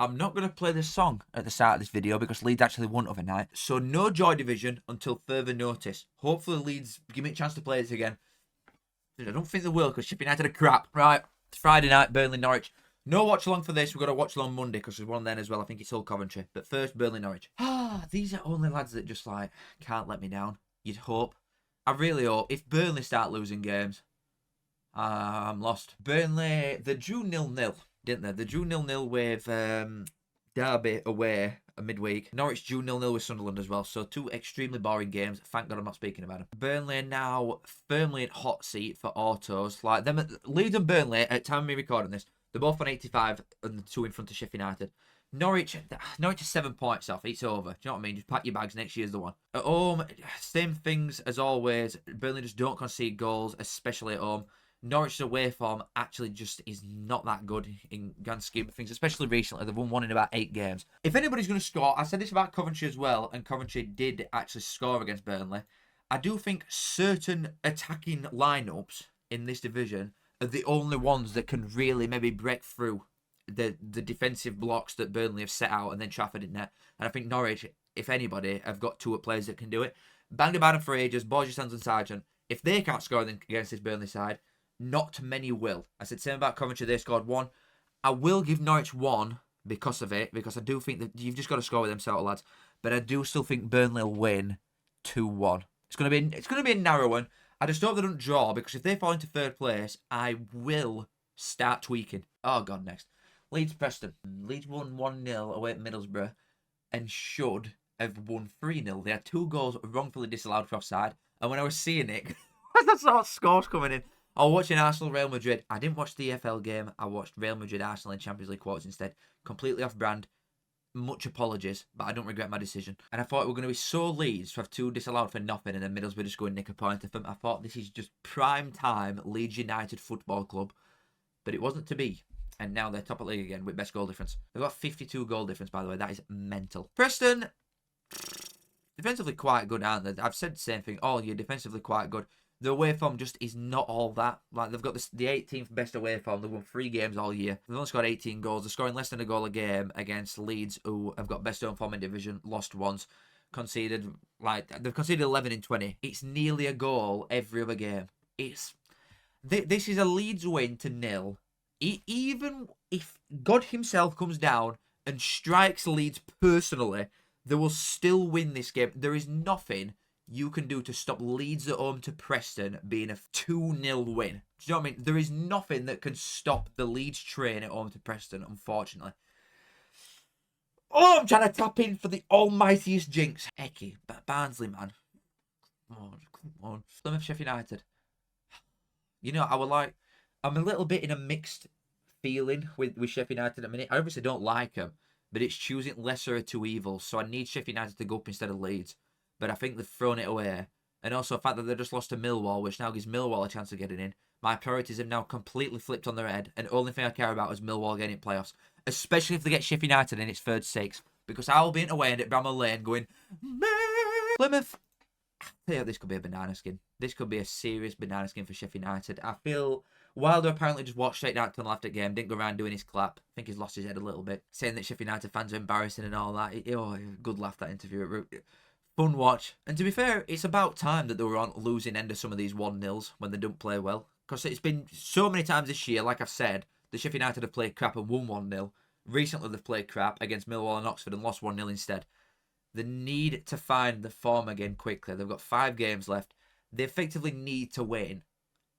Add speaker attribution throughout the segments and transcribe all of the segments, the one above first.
Speaker 1: I'm not going to play this song at the start of this video because Leeds actually won overnight. So no Joy Division until further notice. Hopefully Leeds give me a chance to play this again. I don't think they will because Sheffield United are crap. Right, it's Friday night, Burnley, Norwich. No watch along for this. We've got to watch along Monday because there's one then as well. I think it's all Coventry. But first, Burnley, Norwich. These are only lads that just like can't let me down. You'd hope. I really hope. If Burnley start losing games, I'm lost. Burnley, they drew 0-0, didn't they? They drew 0-0 with Derby away a midweek. Norwich drew 0-0 with Sunderland as well. So 2 extremely boring games. Thank God I'm not speaking about them. Burnley are now firmly in hot seat for autos. Like them, Leeds and Burnley, at the time of me recording this, they're both on 85 and the 2 in front of Sheffield United. Norwich is 7 points off. It's over. Do you know what I mean? Just pack your bags. Next year's the one. At home, same things as always. Burnley just don't concede goals, especially at home. Norwich's away form actually just is not that good in grand scheme of things, especially recently. They've won 1 in about 8 games. If anybody's going to score, I said this about Coventry as well, and Coventry did actually score against Burnley. I do think certain attacking lineups in this division are the only ones that can really maybe break through the defensive blocks that Burnley have set out and then Trafford in there. And I think Norwich, if anybody, have got 2 players that can do it. Banged about them for ages, Borges, Sands and Sargent. If they can't score against this Burnley side, not many will. I said same about Coventry, they scored 1. I will give Norwich 1 because of it, because I do think that you've just got to score with them sort of lads. But I do still think Burnley will win 2-1. It's gonna be a narrow one. I just hope they don't draw, because if they fall into 3rd place, I will start tweaking. Oh God, next. Leeds Preston. Leeds won 1-0 away at Middlesbrough and should have won 3-0. They had 2 goals wrongfully disallowed for offside. And when I was seeing it, I saw scores coming in. I was watching Arsenal Real Madrid. I didn't watch the EFL game. I watched Real Madrid Arsenal in Champions League quarters instead. Completely off brand. Much apologies, but I don't regret my decision. And I thought it were going to be so Leeds to have 2 disallowed for nothing and then Middlesbrough just going nick a point of them. I thought this is just prime time Leeds United Football Club. But it wasn't to be. And now they're top of the league again with best goal difference. They've got 52 goal difference, by the way. That is mental. Preston, defensively quite good, aren't they? I've said the same thing all year. Defensively quite good. The away form just is not all that. Like, they've got the 18th best away form. They've won 3 games all year. They've only scored 18 goals. They're scoring less than a goal a game against Leeds, who have got best home form in division, lost once, they've conceded 11 in 20. It's nearly a goal every other game. This is a Leeds win to 0. Even if God himself comes down and strikes Leeds personally, they will still win this game. There is nothing you can do to stop Leeds at home to Preston being a 2-0 win. Do you know what I mean? There is nothing that can stop the Leeds train at home to Preston, unfortunately. Oh, I'm trying to tap in for the almightiest jinx. Hecky, Barnsley, man. Come on. Plymouth, Sheffield United. You know, I'm a little bit in a mixed feeling with Sheffield United at the minute. I obviously don't like them, but it's choosing lesser of 2 evils. So I need Sheffield United to go up instead of Leeds. But I think they've thrown it away. And also the fact that they just lost to Millwall, which now gives Millwall a chance of getting in. My priorities have now completely flipped on their head. And the only thing I care about is Millwall getting in playoffs. Especially if they get Sheffield United in its 3rd stakes. Because I'll be in away and at Bramall Lane going, Plymouth. I tell you, this could be a banana skin. This could be a serious banana skin for Sheffield United. I feel Wilder apparently just walked straight out to the left at game, didn't go around doing his clap. I think he's lost his head a little bit, saying that Sheffield United fans are embarrassing and all that. Good laugh, that interview. Fun watch. And to be fair, it's about time that they were on losing end of some of these 1-0s when they don't play well. Because it's been so many times this year, like I've said, the Sheffield United have played crap and won 1-0. Recently they've played crap against Millwall and Oxford and lost 1-0 instead. They need to find the form again quickly. They've got 5 games left. They effectively need to win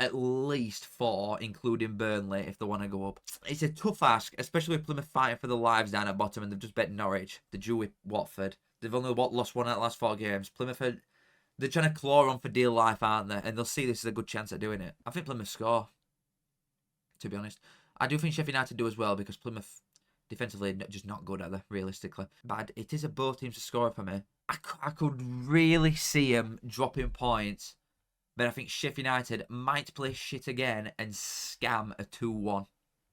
Speaker 1: at least 4, including Burnley, if they want to go up. It's a tough ask, especially with Plymouth fighting for their lives down at bottom, and they've just bet Norwich. They drew with Watford. They've only lost 1 out of the last 4 games. Plymouth, they're trying to claw on for dear life, aren't they? And they'll see this as a good chance at doing it. I think Plymouth score, to be honest. I do think Sheffield United do as well, because Plymouth defensively just not good, are they, realistically. But it is a both teams to score for me. I could really see them dropping points, but I think Sheffield United might play shit again and scam a 2-1.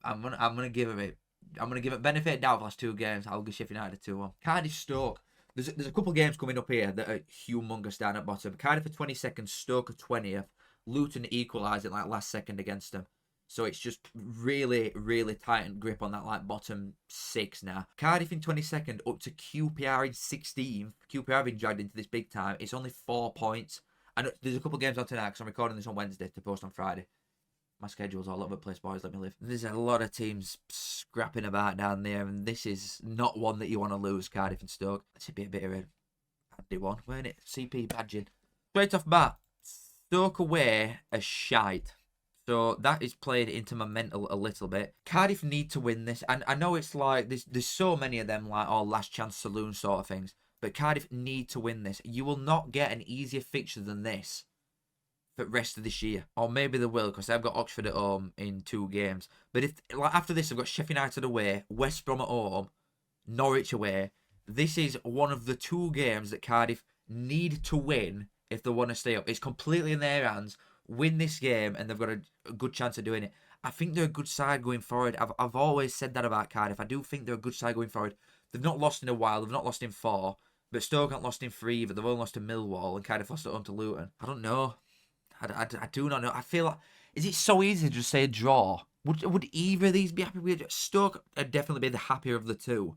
Speaker 1: I'm gonna give it benefit of doubt for the last 2 games. I'll give Sheffield United 2-1. Cardiff, Stoke. There's a couple of games coming up here that are humongous down at bottom. Cardiff are 22nd, Stoke are 20th. Luton equalised at last second against them. So it's just really, really tightened grip on that like bottom 6 now. Cardiff in 22nd up to QPR in 16th. QPR been dragged into this big time. It's only 4 points. And there's a couple of games on tonight because I'm recording this on Wednesday to post on Friday. My schedule's all over the place, boys. Let me live. There's a lot of teams scrapping about down there, and this is not one that you want to lose, Cardiff and Stoke. It should be a bit of a handy one, weren't it? CP badging. Straight off bat, Stoke away a shite. So that is played into my mental a little bit. Cardiff need to win this. And I know it's like, there's so many of them, like, all last chance saloon sort of things. But Cardiff need to win this. You will not get an easier fixture than this for the rest of this year. Or maybe they will, because they've got Oxford at home in 2 games. But if like after this, they've got Sheffield United away, West Brom at home, Norwich away. This is one of the 2 games that Cardiff need to win if they want to stay up. It's completely in their hands. Win this game, and they've got a good chance of doing it. I think they're a good side going forward. I've always said that about Cardiff. I do think they're a good side going forward. They've not lost in a while. They've not lost in 4. But Stoke haven't lost in 3 either. They've only lost to Millwall, and Cardiff lost at home to Luton. I don't know. I do not know. I feel like, is it so easy to just say a draw? Would either of these be happy with it? Stoke would definitely be the happier of the 2.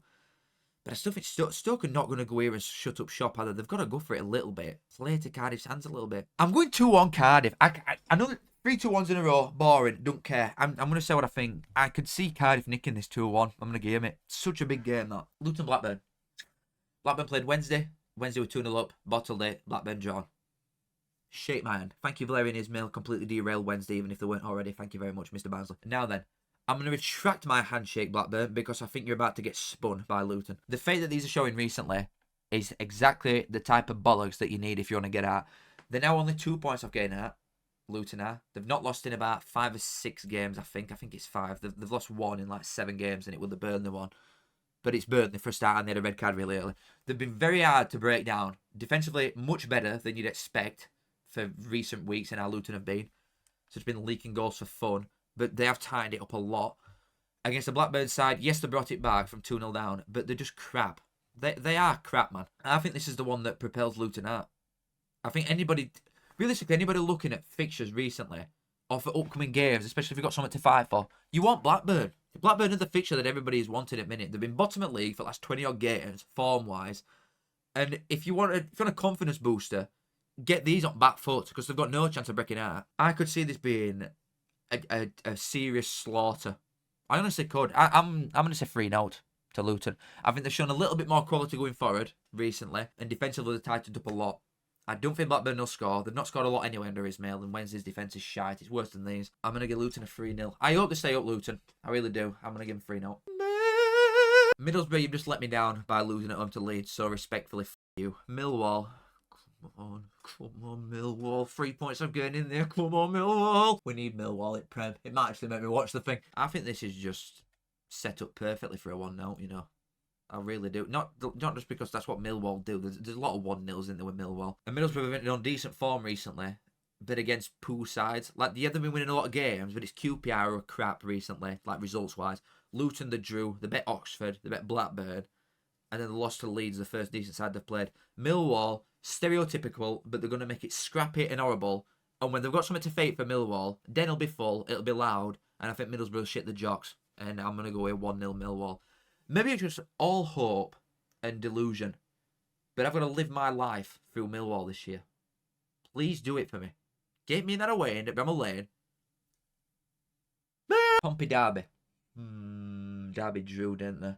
Speaker 1: But I still think Stoke are not going to go here and shut up shop either. They've got to go for it a little bit. Play to Cardiff's hands a little bit. I'm going 2-1 Cardiff. I know that 3-2-1s in a row. Boring. Don't care. I'm going to say what I think. I could see Cardiff nicking this 2-1. I'm going to give it. Such a big game, that. Luton Blackburn. Blackburn played Wednesday. Wednesday were 2-0 up. Bottled it. Blackburn drawn. Shake my hand. Thank you for letting his mail completely derail Wednesday, even if they weren't already. Thank you very much, Mr. Barnsley. Now then, I'm going to retract my handshake, Blackburn, because I think you're about to get spun by Luton. The fate that these are showing recently is exactly the type of bollocks that you need if you want to get out. They're now only 2 points off getting out. Luton are. They've not lost in about 5 or 6 games, I think. I think it's 5. They've lost 1 in like 7 games, and it was the Burnley one. But it's Burnley for a start, and they had a red card really early. They've been very hard to break down. Defensively, much better than you'd expect for recent weeks and how Luton have been. So it's been leaking goals for fun, but they have tightened it up a lot. Against the Blackburn side, yes, they brought it back from 2-0 down, but they're just crap. They are crap, man. I think this is the one that propels Luton out. I think realistically, anybody looking at fixtures recently, or for upcoming games, especially if you've got something to fight for, you want Blackburn. Blackburn are the fixture that everybody has wanted at minute. They've been bottom of league for the last 20-odd games, form-wise. And if you want a confidence booster, get these on back foot, because they've got no chance of breaking out. I could see this being a serious slaughter. I honestly could. I'm going to say 3-0 to Luton. I think they've shown a little bit more quality going forward recently, and defensively they've tightened up a lot. I don't think Blackburn will score. They've not scored a lot anyway under Ismail, and Wednesday's defence is shite. It's worse than these. I'm going to give Luton a 3-0. I hope they stay up, Luton. I really do. I'm going to give them 3-0. Middlesbrough, you've just let me down by losing at home to Leeds, so respectfully, you. Millwall. Come on, Millwall. 3 points I'm getting in there. Come on, Millwall. We need Millwall at Prem. It might actually make me watch the thing. I think this is just set up perfectly for a 1-0, you know. I really do. Not just because that's what Millwall do. There's a lot of 1-0s in there with Millwall. And Middlesbrough have been on decent form recently, but against poo sides. Like, yeah, they've been winning a lot of games, but it's QPR who are crap recently, like results-wise. Luton, they drew. They bet Oxford. They bet Blackburn. And then they lost to Leeds, the first decent side they've played. Millwall, stereotypical, but they're going to make it scrappy and horrible. And when they've got something to fight for Millwall, then it'll be full, it'll be loud, and I think Middlesbrough shit the jocks. And I'm going to go with 1-0 Millwall. Maybe it's just all hope and delusion, but I've got to live my life through Millwall this year. Please do it for me. Get me that away in at Bramall Lane. Pompey Derby. Derby drew, didn't they?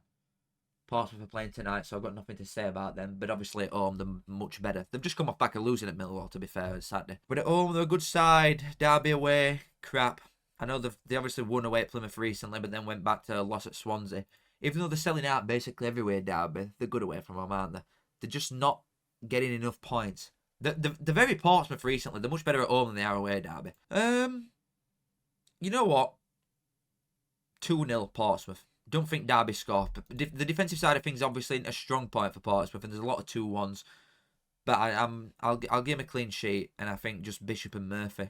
Speaker 1: Portsmouth are playing tonight, so I've got nothing to say about them. But obviously at home, they're much better. They've just come off back of losing at Millwall, to be fair, on Saturday. But at home, they're a good side. Derby away, crap. I know they obviously won away at Plymouth recently, but then went back to a loss at Swansea. Even though they're selling out basically everywhere, Derby, they're good away from home, aren't they? They're just not getting enough points. They're very Portsmouth recently. They're much better at home than they are away, Derby. You know what? 2-0 Portsmouth. Don't think Derby score. The defensive side of things is obviously a strong point for Portsmouth, and there's a lot of 2-1s. But I'll give him a clean sheet, and I think just Bishop and Murphy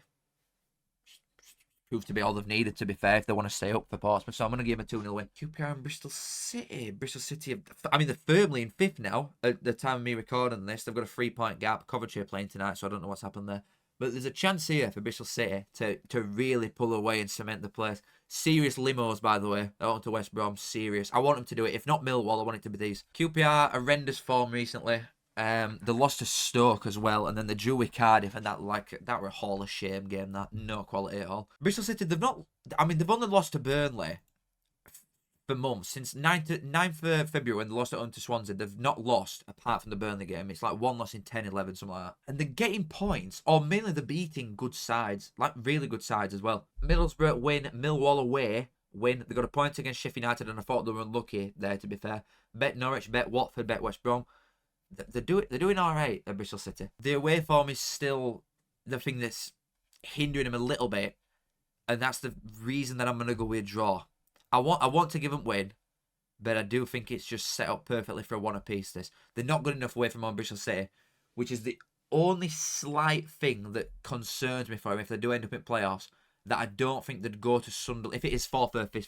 Speaker 1: prove to be all they've needed, to be fair, if they want to stay up for Portsmouth. So I'm going to give him a 2-0 win. QPR and Bristol City. Bristol City, I mean, they're firmly in 5th now. At the time of me recording this, they've got a 3-point gap. Coventry are playing tonight, so I don't know what's happened there. But there's a chance here for Bristol City to really pull away and cement the place. Serious limos, by the way. On to West Brom. Serious. I want them to do it. If not Millwall, I want it to be these. QPR, horrendous form recently. They lost to Stoke as well, and then the drew with Cardiff, and that were a haul of shame game. That no quality at all. Bristol City, they've only lost to Burnley for months since 9th of February when they lost at home to Swansea. They've not lost apart from the Burnley game. It's like one loss in 10, 11, something like that. And they're getting points, or mainly they're beating good sides, like really good sides as well. Middlesbrough win, Millwall away win. They got a point against Sheffield United, and I thought they were unlucky there. To be fair, bet Norwich, bet Watford, bet West Brom. They're doing all right at Bristol City. The away form is still the thing that's hindering them a little bit, and that's the reason that I'm going to go with a draw. I want to give them win, but I do think it's just set up perfectly for a one apiece. They're not good enough away from home Bristol City, which is the only slight thing that concerns me for them if they do end up in playoffs. That I don't think they'd go to Sunderland if it is 4th versus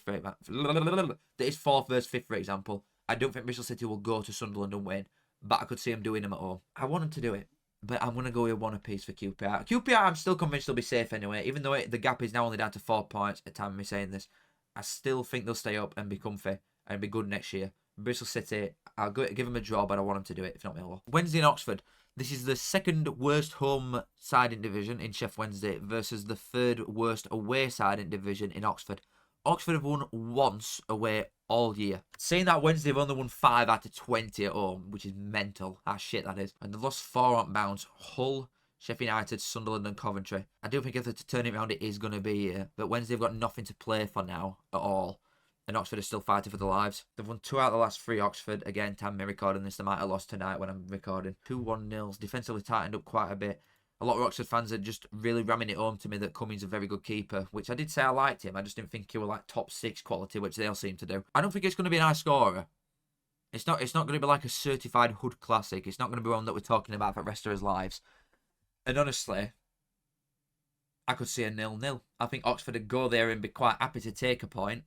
Speaker 1: 5th, for example. I don't think Bristol City will go to Sunderland and win. But I could see them doing them at home. I want them to do it. But I'm going to go with one apiece for QPR. QPR, I'm still convinced they'll be safe anyway. Even though the gap is now only down to 4 points at the time of me saying this. I still think they'll stay up and be comfy and be good next year. Bristol City, I'll give them a draw, but I want them to do it, if not Millwall. Wednesday in Oxford. This is the second worst home side in division in Sheffield Wednesday versus the third worst away side in division in Oxford. Oxford have won once away all year. Saying that, Wednesday have only won 5 out of 20 at home, which is mental. How shit that is. And they've lost 4 on bounce. Hull, Sheffield United, Sunderland and Coventry. I do think if they're to turn it around, it is going to be here. But Wednesday have got nothing to play for now at all. And Oxford are still fighting for their lives. They've won 2 out of the last 3, Oxford. Again, time me recording this, they might have lost tonight when I'm recording. 2-1-0. Defensively tightened up quite a bit. A lot of Oxford fans are just really ramming it home to me that Cummings is a very good keeper, which I did say I liked him. I just didn't think he was like top 6 quality, which they all seem to do. I don't think it's going to be an high scorer. It's not going to be like a certified hood classic. It's not going to be one that we're talking about for the rest of his lives. And honestly, I could see a 0-0. I think Oxford would go there and be quite happy to take a point.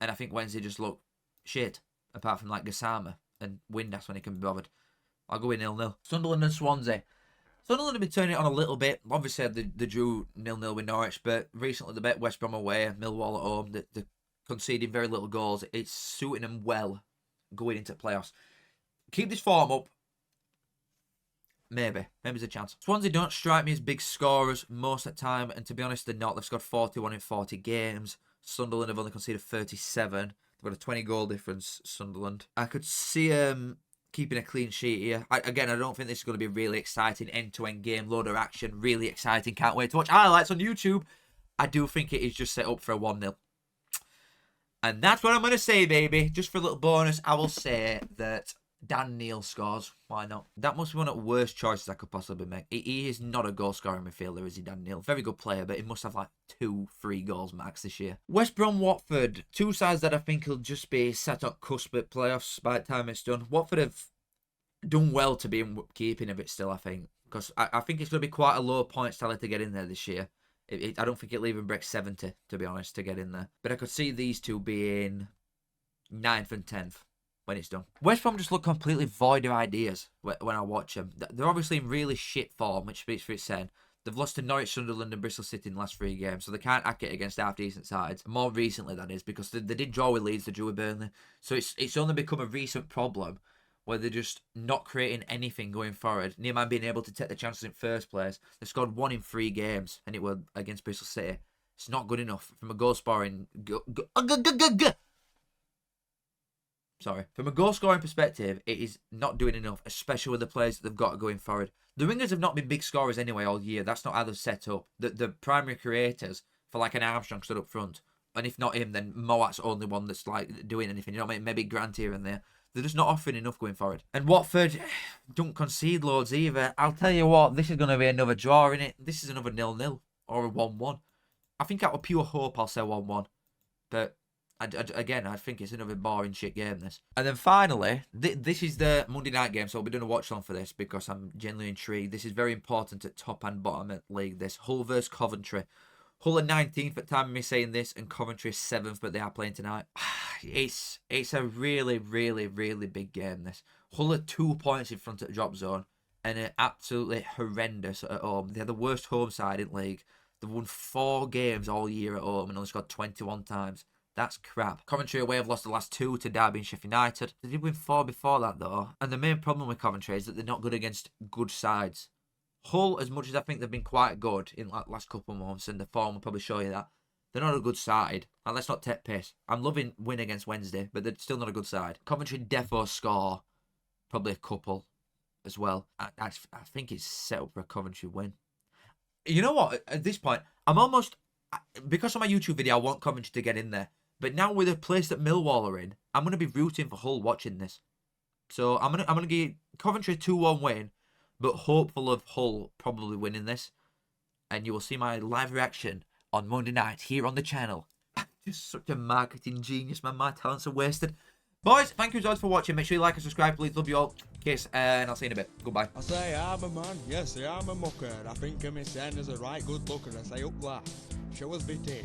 Speaker 1: And I think Wednesday just look shit, apart from like Gassama and Windass when he can be bothered. I'll go with 0-0. Sunderland and Swansea. Sunderland have been turning it on a little bit. Obviously, they drew 0-0 with Norwich, but recently they bet West Brom away, Millwall at home. They're conceding very little goals. It's suiting them well going into playoffs. Keep this form up. Maybe there's a chance. Swansea don't strike me as big scorers most of the time, and to be honest, they're not. They've scored 41 in 40 games. Sunderland have only conceded 37. They've got a 20-goal difference, Sunderland. I could see keeping a clean sheet here. I don't think this is going to be a really exciting end-to-end game. Load of action. Really exciting. Can't wait to watch highlights on YouTube. I do think it is just set up for a 1-0. And that's what I'm going to say, baby. Just for a little bonus, I will say that Dan Neil scores. Why not? That must be one of the worst choices I could possibly make. He is not a goal-scoring midfielder, is he, Dan Neil? Very good player, but he must have like 2-3 goals max this year. West Brom, Watford. 2 sides that I think will just be sat on cusp at playoffs by the time it's done. Watford have done well to be in keeping of it still, I think. Because I think it's going to be quite a low point tally to get in there this year. I don't think it'll even break 70, to be honest, to get in there. But I could see these two being 9th and 10th. When it's done. West Brom just look completely void of ideas when I watch them. They're obviously in really shit form, which speaks for itself. They've lost to Norwich, Sunderland and Bristol City in the last 3 games, so they can't hack it against half-decent sides. More recently, that is, because they did draw with Leeds, they drew with Burnley. So it's only become a recent problem where they're just not creating anything going forward. Near man being able to take the chances in first place. They scored 1 in 3 games, and it was against Bristol City. It's not good enough from a goal-scoring... From a goal-scoring perspective, it is not doing enough, especially with the players that they've got going forward. The wingers have not been big scorers anyway all year. That's not how they've set up. The primary creators for like an Armstrong stood up front. And if not him, then Moat's the only one that's like doing anything. You know what I mean? Maybe Grant here and there. They're just not offering enough going forward. And Watford don't concede loads either. I'll tell you what, this is going to be another draw, innit? This is another 0-0 or a 1-1. I think out of pure hope, I'll say 1-1. But... Again, I think it's another boring shit game, this. And then finally, this is the Monday night game, so I'll be doing a watch on for this because I'm genuinely intrigued. This is very important at top and bottom of the league, this. Hull versus Coventry. Hull are 19th at time of me saying this, and Coventry is 7th, but they are playing tonight. It's a really, really, really big game, this. Hull are 2 points in front of the drop zone. and are absolutely horrendous at home. They're the worst home side in league. They've won 4 games all year at home and only scored 21 times. That's crap. Coventry away have lost the last 2 to Derby and Sheffield United. They did win 4 before that though. And the main problem with Coventry is that they're not good against good sides. Hull, as much as I think they've been quite good in the last couple of months, and the form will probably show you that, they're not a good side. And let's not take piss. I'm loving win against Wednesday, but they're still not a good side. Coventry defo score probably a couple as well. I think it's set up for a Coventry win. You know what? At this point, I'm almost... Because of my YouTube video, I want Coventry to get in there. But now with the place that Millwall are in, I'm going to be rooting for Hull watching this. So I'm gonna give Coventry a 2-1 win, but hopeful of Hull probably winning this. And you will see my live reaction on Monday night here on the channel. I'm just such a marketing genius, man. My talents are wasted. Boys, thank you as always for watching. Make sure you like and subscribe, please. Love you all. Kiss, and I'll see you in a bit. Goodbye.
Speaker 2: I say I'm a man, yes, I'm a mucker. I think of me saying as a right good looker. I say up that. Show us bit it.